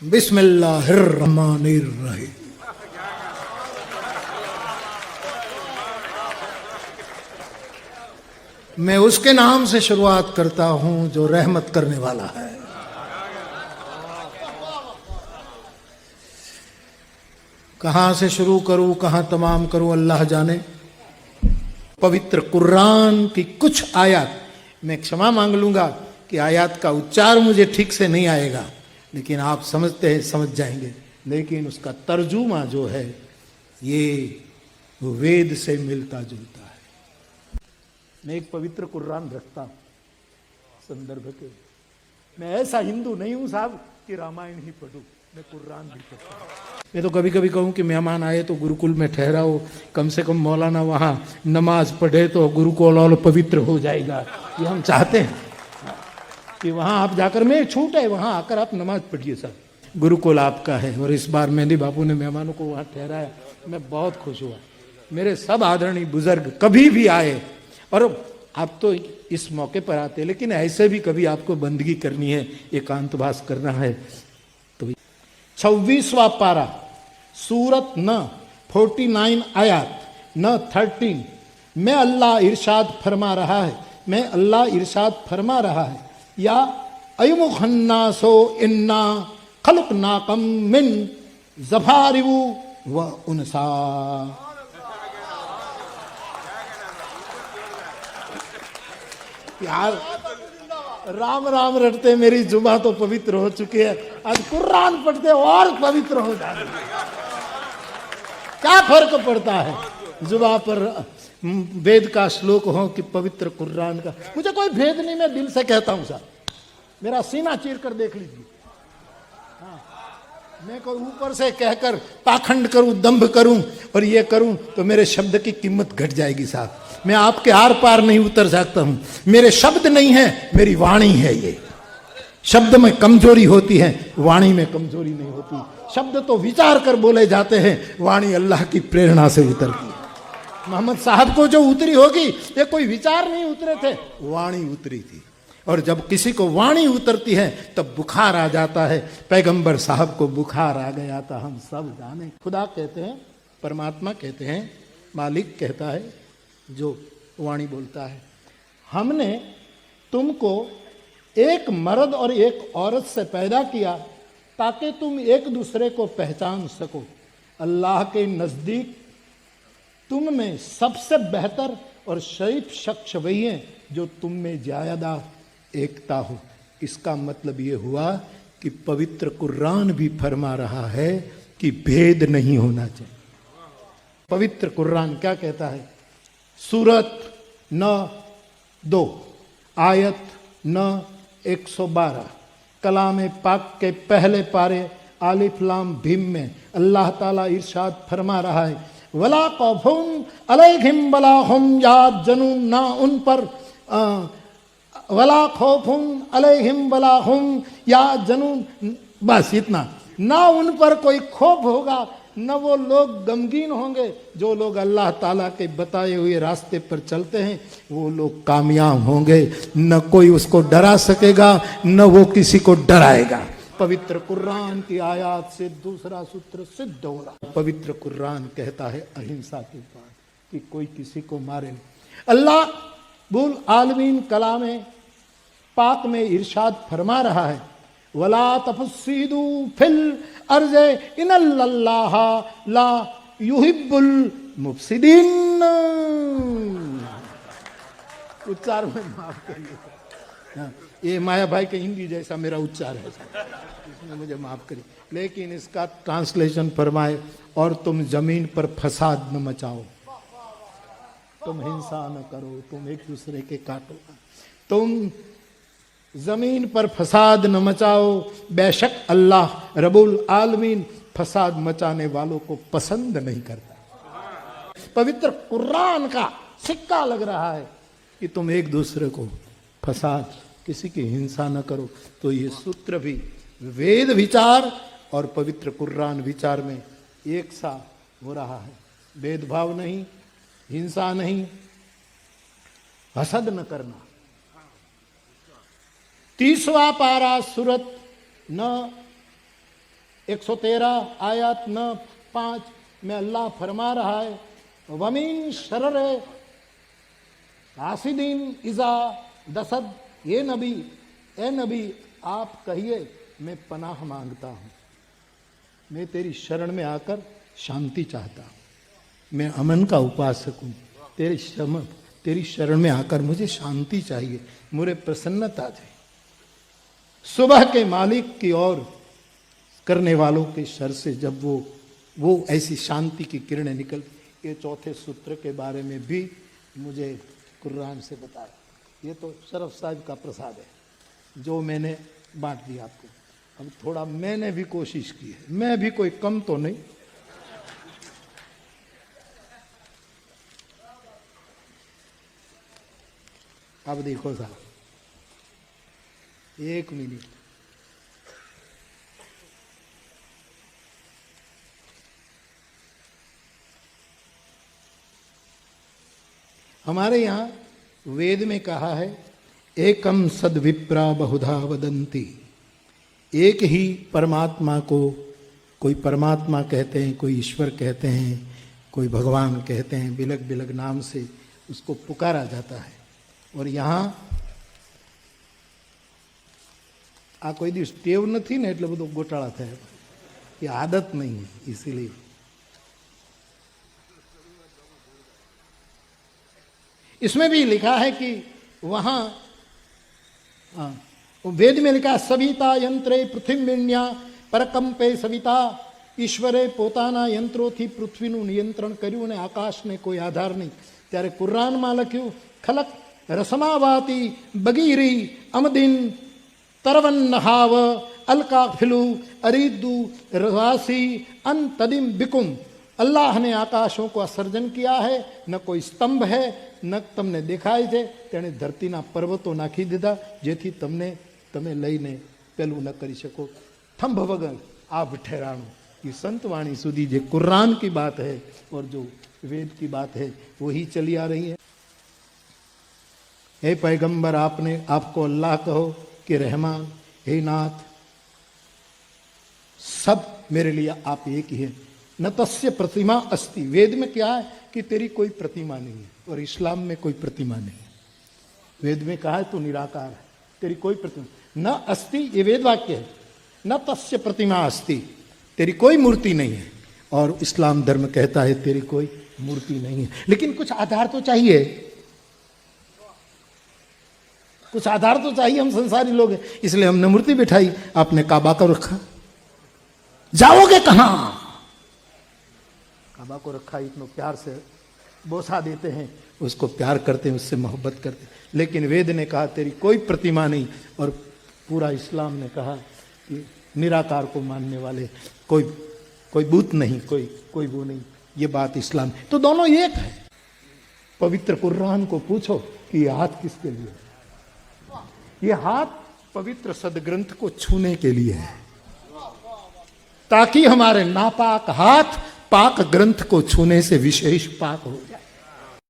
बिस्मिल्लाहिर्रहमानिर्रहीम। मैं उसके नाम से शुरुआत करता हूं जो रहमत करने वाला है। कहां से शुरू करूं, कहां तमाम करूं, अल्लाह जाने। पवित्र कुरान की कुछ आयत, मैं क्षमा मांग लूंगा कि आयत का उच्चार मुझे ठीक से नहीं आएगा, लेकिन आप समझते हैं, समझ जाएंगे। लेकिन उसका तर्जुमा जो है ये वेद से मिलता जुलता है। मैं एक पवित्र कुरान रखता हूं संदर्भ के। मैं ऐसा हिंदू नहीं हूं साहब कि रामायण ही पढ़ूं, मैं कुरान भी पढ़ता हूं। मैं तो कभी कभी कहूं कि मेहमान आए तो गुरुकुल में ठहराओ, कम से कम मौलाना वहां नमाज पढ़े तो गुरुकुल और पवित्र हो जाएगा। ये हम चाहते हैं कि वहां आप जाकर, में छूट है, वहां आकर आप नमाज पढ़िए साहब, गुरुकुल आपका है। और इस बार मेहंदी बापू ने मेहमानों को वहां ठहराया, मैं बहुत खुश हुआ। मेरे सब आदरणीय बुजुर्ग कभी भी आए, और आप तो इस मौके पर आते, लेकिन ऐसे भी कभी आपको बंदगी करनी है, एकांतवास करना है तो 26वां पारा सूरत न 49 आयत न 13 में अल्लाह इरशाद फरमा रहा है, मैं अल्लाह इरशाद फरमा रहा है, या अयुमुखन्नासो इन्ना खलुकनाकुम मिन ज़फारिव व उनसा। यार राम राम रटते मेरी जुबा तो पवित्र हो चुकी है, आज कुरान पढ़ते और पवित्र हो जाते। क्या फर्क पड़ता है जुबा पर वेद का श्लोक हो कि पवित्र कुरान का। मुझे कोई भेद नहीं, मैं दिल से कहता हूं साहब, मेरा सीना चीर कर देख लीजिए। हाँ, मैं कोई ऊपर से कहकर पाखंड करूं, दंभ करूं और ये करूं तो मेरे शब्द की कीमत घट जाएगी साहब। मैं आपके आर पार नहीं उतर सकता हूं। मेरे शब्द नहीं है, मेरी वाणी है। ये शब्द में कमजोरी होती है, वाणी में कमजोरी नहीं होती। शब्द तो विचार कर बोले जाते हैं, वाणी अल्लाह की प्रेरणा से उतरती है। मोहम्मद साहब को जो उतरी होगी, ये कोई विचार नहीं उतरे थे, वाणी उतरी थी। और जब किसी को वाणी उतरती है तब बुखार आ जाता है। पैगंबर साहब को बुखार आ गया था, हम सब जाने। खुदा कहते हैं, परमात्मा कहते हैं, मालिक कहता है जो वाणी बोलता है, हमने तुमको एक मर्द और एक औरत से पैदा किया ताकि तुम एक दूसरे को पहचान सको। अल्लाह के नजदीक तुम में सबसे बेहतर और शरीफ शख्स वही है जो तुम में ज्यादा एकता हो। इसका मतलब ये हुआ कि पवित्र कुरान भी फरमा रहा है कि भेद नहीं होना चाहिए। पवित्र कुरान क्या कहता है? सूरत न 2 आयत न 112 कलाम पाक के पहले पारे आलिफ लाम भीम में अल्लाह ताला इरशाद फरमा रहा है, वला खौफुन अलैहिम वला हुम यहज़नून, ना उन पर वला खौफुन अलैहिम वला हुम यहज़नून, बस इतना। ना उन पर कोई खौफ होगा, न वो लोग गमगीन होंगे। जो लोग अल्लाह ताला के बताए हुए रास्ते पर चलते हैं वो लोग कामयाब होंगे। न कोई उसको डरा सकेगा, न वो किसी को डराएगा। पवित्र कुरान की आयत से दूसरा सूत्र सिद्ध हो रहा। पवित्र कुरान कहता है अहिंसा के बाद कि कोई किसी को मारे नहीं। अल्लाह बुल आलमीन कलाम पाक में इरशाद फरमा रहा है, वला तफसीदू फिल अर्ज़े इन्नल्लाह ला युहिब्बुल मुफसिदीन। उच्चार में माफ करिए, ये माया भाई के हिंदी जैसा मेरा उच्चार है, इसमें मुझे माफ करिए। लेकिन इसका ट्रांसलेशन फरमाए, और तुम जमीन पर फसाद न मचाओ, तुम हिंसा न करो, तुम एक दूसरे के काटो, तुम जमीन पर फसाद न मचाओ। बेशक अल्लाह रब्बुल आलमीन फसाद मचाने वालों को पसंद नहीं करता। पवित्र कुरान का सिक्का लग रहा है कि तुम एक दूसरे को फसाद, किसी की हिंसा न करो। तो ये सूत्र भी वेद विचार और पवित्र कुरान विचार में एक सा हो रहा है। भेदभाव नहीं, हिंसा नहीं, हसद न करना। 30वां पारा सूरत न 113 आयत 9-5 में अल्लाह फरमा रहा है, वमीन शरर आसिदीन इज़ा दसद, ये नबी, ए नबी आप कहिए मैं पनाह मांगता हूँ, मैं तेरी शरण में आकर शांति चाहता हूँ, मैं अमन का उपासक हूँ, तेरी शरण में आकर मुझे शांति चाहिए, मुझे प्रसन्नता चाहिए। सुबह के मालिक की ओर करने वालों के शर से जब वो ऐसी शांति की किरणें निकल, ये चौथे सूत्र के बारे में भी मुझे कुरान से बताया। ये तो शरफ साहब का प्रसाद है जो मैंने बांट दिया आपको। अब थोड़ा मैंने भी कोशिश की है, मैं भी कोई कम तो नहीं। अब देखो साहब, 1 मिनट, हमारे यहाँ वेद में कहा है, एकम सद्विप्रा बहुधा वदंती, एक ही परमात्मा को कोई परमात्मा कहते हैं, कोई ईश्वर कहते हैं, कोई भगवान कहते हैं, बिलग बिलग नाम से उसको पुकारा जाता है। और यहाँ आ कोई दिवस टेव नहीं ने એટલે બધો ગોટાળા થાય, ये आदत नहीं है, इसीलिए इसमें भी लिखा है कि वहां वेद में लिखा है, सविता यंत्रे पृथ्वीण्या परकंपे सविता, ईश्वरे પોતાના યંત્રોથી પૃથ્વીનું નિયંત્રણ કર્યું અને આકાશને કોઈ આધાર નહીં। ત્યારે કુરાનમાં લખ્યું, ખલક રસમાવાતી બગીરી અમદિન तरवन्नहाव अलकाफिलु अरीदु रवासी अन तदिम बिकुम, अल्लाह ने आकाशों को असर्जन किया है, न कोई स्तंभ है, न तमने देखाय છે, તેણે ધરતીના પર્વતો નાખી દીધા જેથી તમે લઈને પેલું ન કરી શકો। થંભ વગર આભ ઠેરાણું, ये संत वाणी सुधी जो कुरान की बात है और जो वेद की बात है वही चली आ रही है। हे पैगंबर, आपको अल्लाह कहो कि रहमान, हे नाथ, सब मेरे लिए आप एक ही है। न तस्य प्रतिमा अस्ति, वेद में क्या है कि तेरी कोई प्रतिमा नहीं है, और इस्लाम में कोई प्रतिमा नहीं है। वेद में कहा है तू निराकार है, तेरी कोई प्रतिमा न अस्ति, ये वेद वाक्य है। न तस्य प्रतिमा अस्ति, तेरी कोई मूर्ति नहीं है, और इस्लाम धर्म कहता है तेरी कोई मूर्ति नहीं है। लेकिन कुछ आधार तो चाहिए, कुछ आधार तो चाहिए, हम संसारी लोग हैं, इसलिए हमने मूर्ति बिठाई, आपने काबा को रखा। जाओगे कहां? काबा को रखा, इतना प्यार से बोसा देते हैं, उसको प्यार करते हैं, उससे मोहब्बत करते हैं। लेकिन वेद ने कहा तेरी कोई प्रतिमा नहीं, और पूरा इस्लाम ने कहा कि निराकार को मानने वाले कोई भूत नहीं, कोई वो नहीं। ये बात इस्लाम, तो दोनों एक है। पवित्र कुरान को पूछो कि ये हाथ किसके लिए है? ये हाथ पवित्र सदग्रंथ को छूने के लिए है, ताकि हमारे नापाक हाथ पाक ग्रंथ को छूने से विशेष पाक हो जाए।